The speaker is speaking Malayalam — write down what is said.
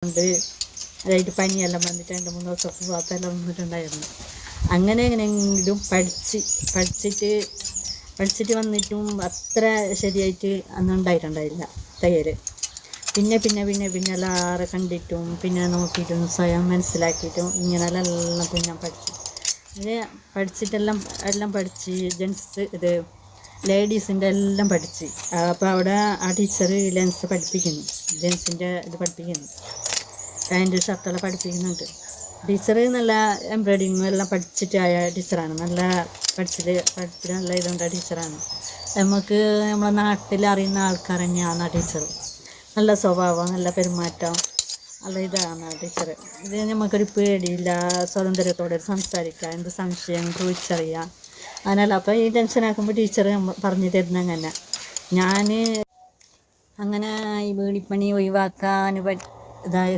കൊണ്ട് അതായിട്ട് പനിയെല്ലാം വന്നിട്ട് 2-3 ദിവസം പോകാത്തെല്ലാം വന്നിട്ടുണ്ടായിരുന്നു. അങ്ങനെ എങ്ങനെയെങ്കിലും പഠിച്ചിട്ട് വന്നിട്ടും അത്ര ശരിയായിട്ട് അന്ന് ഉണ്ടായിട്ടുണ്ടായില്ല തയ്യൽ. പിന്നെ എല്ലാവരെ കണ്ടിട്ടും പിന്നെ നോക്കിയിട്ടും സ്വയം മനസ്സിലാക്കിയിട്ടും ഇങ്ങനെല്ലാം ഞാൻ പഠിച്ചു. അങ്ങനെ എല്ലാം പഠിച്ച് ജെൻസ് ലേഡീസിൻ്റെ എല്ലാം പഠിച്ച്. അപ്പോൾ അവിടെ ആ ടീച്ചർ ലെൻസ് പഠിപ്പിക്കുന്നു, ജെൻസിൻ്റെ ഇത് പഠിപ്പിക്കുന്നു, പാൻറ്റ് ഷർട്ടെല്ലാം പഠിപ്പിക്കുന്നുണ്ട്. ടീച്ചർ നല്ല എംബ്രോയിഡിങ്ങും എല്ലാം പഠിച്ചിട്ടായ ടീച്ചറാണ്. നല്ല പഠിപ്പിൽ നല്ല ഇതുണ്ട ടീച്ചറാണ്. നമുക്ക് നമ്മളെ നാട്ടിൽ അറിയുന്ന ആൾക്കാർ തന്നെയാണ് ആ ടീച്ചർ. നല്ല സ്വഭാവം, നല്ല പെരുമാറ്റം, നല്ല ഇതാണ് ആ ടീച്ചർ. ഇത് നമുക്കൊരു പേടിയില്ല, സ്വാതന്ത്ര്യത്തോടെ സംസാരിക്കാം, എന്ത് സംശയം ചോദിച്ചറിയാം, അങ്ങനെയല്ല. അപ്പോൾ ഈ ടെൻഷനാക്കുമ്പോൾ ടീച്ചർ പറഞ്ഞു തരുന്ന അങ്ങനെ ഞാൻ അങ്ങനെ ഈ വീടിപ്പണി ഒഴിവാക്കാൻ ഇതായ